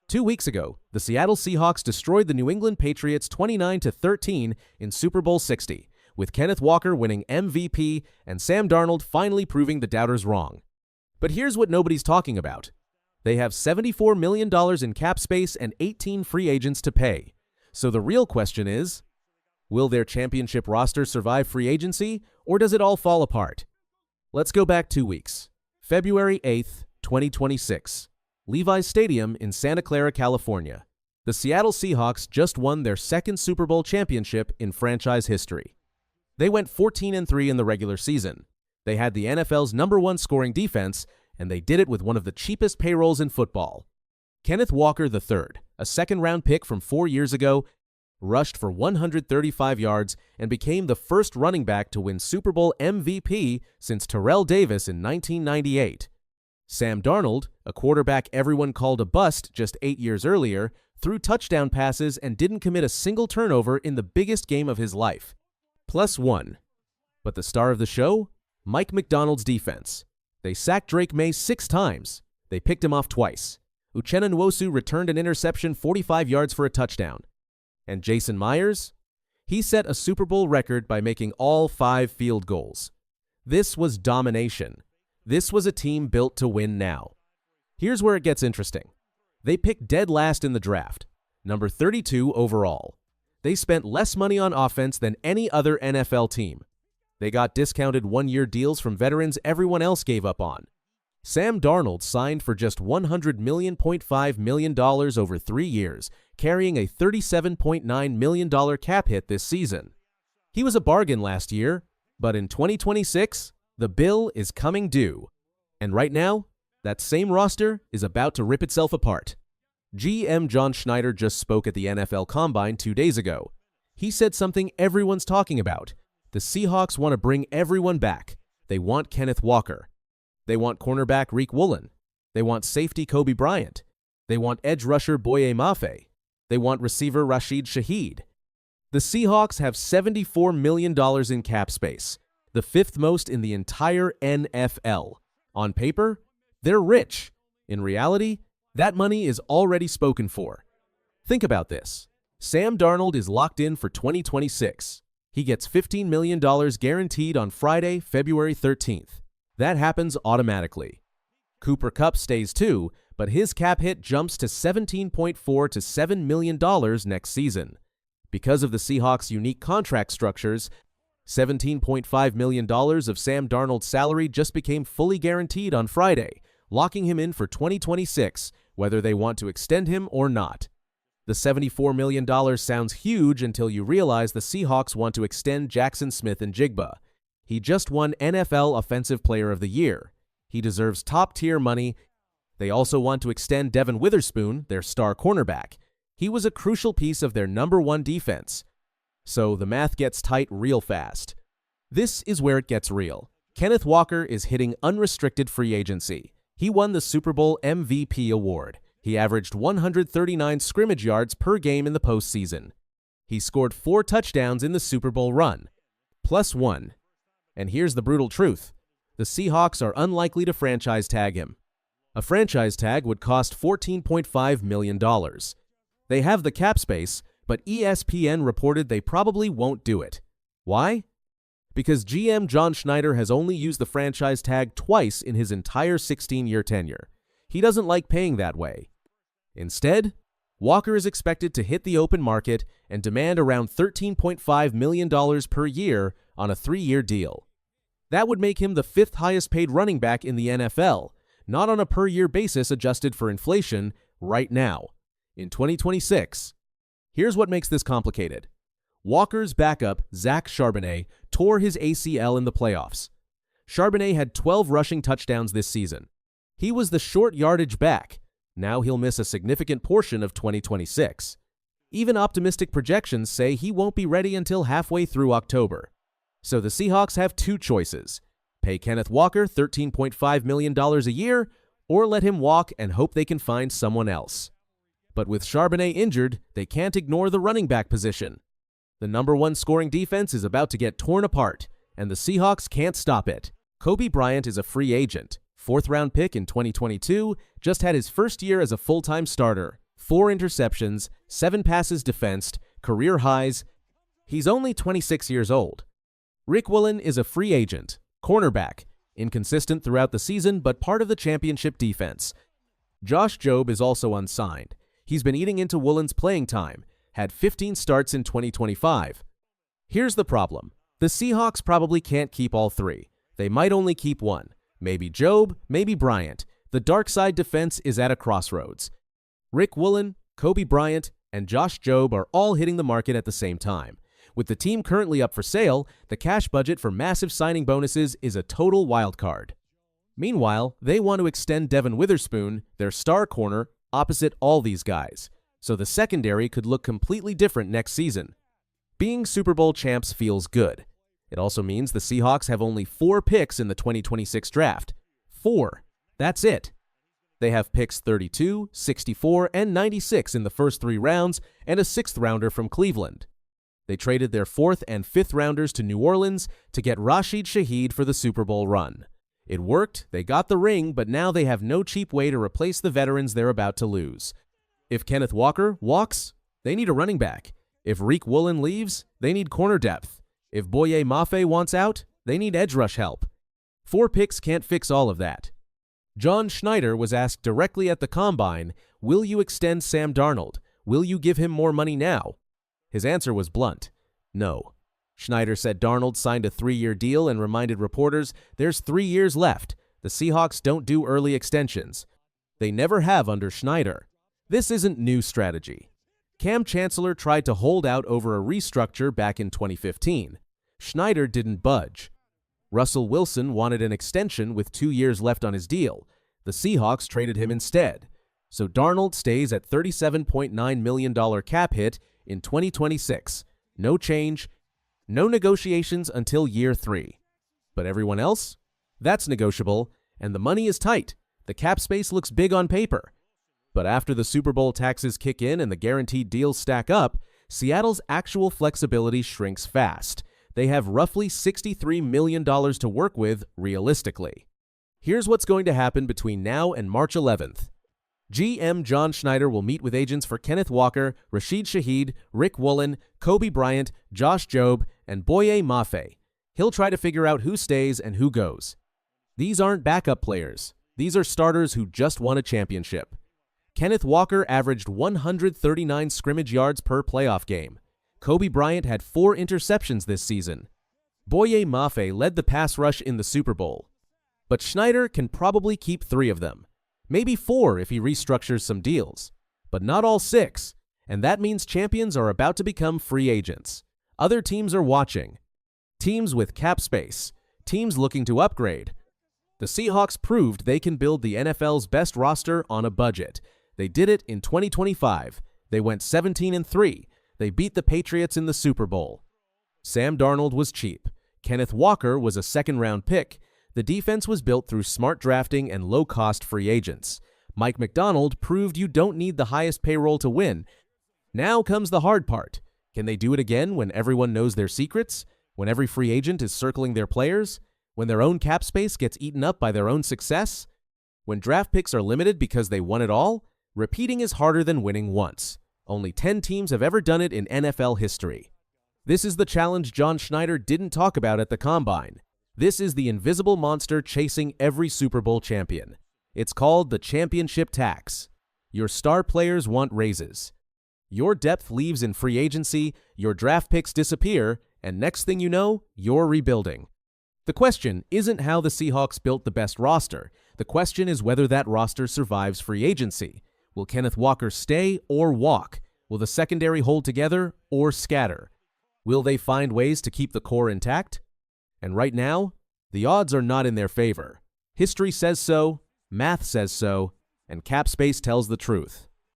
2 weeks ago, the Seattle Seahawks destroyed the New England Patriots 29-13 in Super Bowl 60, with Kenneth Walker winning MVP and Sam Darnold finally proving the doubters wrong. But here's what nobody's talking about. They have $74 million in cap space and 18 free agents to pay. So the real question is, will their championship roster survive free agency, or does it all fall apart? Let's go back 2 weeks. February 8th, 2026. Levi's Stadium in Santa Clara, California. The Seattle Seahawks just won their second Super Bowl championship in franchise history. They went 14-3 in the regular season. They had the NFL's #1 scoring defense, and they did it with one of the cheapest payrolls in football. Kenneth Walker III, a second-round pick from 4 years ago, rushed for 135 yards and became the first running back to win Super Bowl MVP since Terrell Davis in 1998. Sam Darnold, a quarterback everyone called a bust just 8 years earlier, threw touchdown passes and didn't commit a single turnover in the biggest game of his life. +1. But the star of the show? Mike Macdonald's defense. They sacked Drake May 6 times. They picked him off twice. Uchenna Nwosu returned an interception 45 yards for a touchdown. And Jason Myers? He set a Super Bowl record by making all 5 field goals. This was domination. This was a team built to win now. Here's where it gets interesting. They picked dead last in the draft, number 32 overall. They spent less money on offense than any other NFL team. They got discounted one-year deals from veterans everyone else gave up on. Sam Darnold signed for just $100.5 million over 3 years, carrying a $37.9 million cap hit this season. He was a bargain last year, but in 2026, the bill is coming due. And right now, that same roster is about to rip itself apart. GM John Schneider just spoke at the NFL Combine 2 days ago. He said something everyone's talking about. The Seahawks want to bring everyone back. They want Kenneth Walker. They want cornerback Riq Woolen. They want safety Coby Bryant. They want edge rusher Boye Mafe. They want receiver Rashid Shaheed. The Seahawks have $74 million in cap space, the 5th most in the entire NFL. On paper, they're rich. In reality, that money is already spoken for. Think about this. Sam Darnold is locked in for 2026. He gets $15 million guaranteed on Friday, February 13th. That happens automatically. Cooper Kupp stays too, but his cap hit jumps to $17.4 to $7 million next season. Because of the Seahawks' unique contract structures, $17.5 million of Sam Darnold's salary just became fully guaranteed on Friday, locking him in for 2026, whether they want to extend him or not. The $74 million sounds huge until you realize the Seahawks want to extend Jackson Smith-Njigba. He just won NFL Offensive Player of the Year. He deserves top-tier money. They also want to extend Devin Witherspoon, their star cornerback. He was a crucial piece of their #1 defense. So the math gets tight real fast. This is where it gets real. Kenneth Walker is hitting unrestricted free agency. He won the Super Bowl MVP award. He averaged 139 scrimmage yards per game in the postseason. He scored 4 touchdowns in the Super Bowl run. +1. And here's the brutal truth. The Seahawks are unlikely to franchise tag him. A franchise tag would cost $14.5 million. They have the cap space, but ESPN reported they probably won't do it. Why? Because GM John Schneider has only used the franchise tag twice in his entire 16-year tenure. He doesn't like paying that way. Instead, Walker is expected to hit the open market and demand around $13.5 million per year on a 3-year deal. That would make him the 5th highest paid running back in the NFL, not on a per-year basis adjusted for inflation, right now, in 2026. Here's what makes this complicated. Walker's backup, Zach Charbonnet, tore his ACL in the playoffs. Charbonnet had 12 rushing touchdowns this season. He was the short yardage back. Now he'll miss a significant portion of 2026. Even optimistic projections say he won't be ready until halfway through October. So the Seahawks have 2 choices. Pay Kenneth Walker $13.5 million a year, or let him walk and hope they can find someone else. But with Charbonnet injured, they can't ignore the running back position. The #1 scoring defense is about to get torn apart, and the Seahawks can't stop it. Coby Bryant is a free agent. 4th-round pick in 2022, just had his first year as a full-time starter. 4 interceptions, 7 passes defensed, career highs. He's only 26 years old. Riq Woolen is a free agent, cornerback, inconsistent throughout the season but part of the championship defense. Josh Jobe is also unsigned. He's been eating into Woolen's playing time, had 15 starts in 2025. Here's the problem. The Seahawks probably can't keep all 3. They might only keep 1. Maybe Jobe, maybe Bryant. The dark side defense is at a crossroads. Riq Woolen, Coby Bryant, and Josh Jobe are all hitting the market at the same time. With the team currently up for sale, the cash budget for massive signing bonuses is a total wildcard. Meanwhile, they want to extend Devon Witherspoon, their star corner, opposite all these guys. So the secondary could look completely different next season. Being Super Bowl champs feels good. It also means the Seahawks have only 4 picks in the 2026 draft. 4. That's it. They have picks 32, 64, and 96 in the first 3 rounds and a 6th rounder from Cleveland. They traded their 4th and 5th rounders to New Orleans to get Rashid Shaheed for the Super Bowl run. It worked, they got the ring, but now they have no cheap way to replace the veterans they're about to lose. If Kenneth Walker walks, they need a running back. If Riq Woolen leaves, they need corner depth. If Boye Mafe wants out, they need edge rush help. 4 picks can't fix all of that. John Schneider was asked directly at the Combine, will you extend Sam Darnold? Will you give him more money now? His answer was blunt, no. Schneider said Darnold signed a 3-year deal and reminded reporters there's 3 years left. The Seahawks don't do early extensions. They never have under Schneider. This isn't new strategy. Cam Chancellor tried to hold out over a restructure back in 2015. Schneider didn't budge. Russell Wilson wanted an extension with 2 years left on his deal. The Seahawks traded him instead. So Darnold stays at $37.9 million cap hit in 2026. No change, no negotiations until year 3. But everyone else? That's negotiable, and the money is tight. The cap space looks big on paper. But after the Super Bowl taxes kick in and the guaranteed deals stack up, Seattle's actual flexibility shrinks fast. They have roughly $63 million to work with realistically. Here's what's going to happen between now and March 11th. GM John Schneider will meet with agents for Kenneth Walker, Rashid Shaheed, Riq Woolen, Coby Bryant, Josh Jobe, and Boye Mafe. He'll try to figure out who stays and who goes. These aren't backup players. These are starters who just won a championship. Kenneth Walker averaged 139 scrimmage yards per playoff game. Coby Bryant had 4 interceptions this season. Boye Mafe led the pass rush in the Super Bowl. But Schneider can probably keep 3 of them. Maybe 4 if he restructures some deals. But not all 6. And that means champions are about to become free agents. Other teams are watching. Teams with cap space. Teams looking to upgrade. The Seahawks proved they can build the NFL's best roster on a budget. They did it in 2025. They went 17-3. They beat the Patriots in the Super Bowl. Sam Darnold was cheap. Kenneth Walker was a 2nd-round pick. The defense was built through smart drafting and low-cost free agents. Mike Macdonald proved you don't need the highest payroll to win. Now comes the hard part. Can they do it again when everyone knows their secrets? When every free agent is circling their players? When their own cap space gets eaten up by their own success? When draft picks are limited because they won it all? Repeating is harder than winning once. Only 10 teams have ever done it in NFL history. This is the challenge John Schneider didn't talk about at the Combine. This is the invisible monster chasing every Super Bowl champion. It's called the championship tax. Your star players want raises. Your depth leaves in free agency, your draft picks disappear, and next thing you know, you're rebuilding. The question isn't how the Seahawks built the best roster. The question is whether that roster survives free agency. Will Kenneth Walker stay or walk? Will the secondary hold together or scatter? Will they find ways to keep the core intact? And right now, the odds are not in their favor. History says so, math says so, and cap space tells the truth.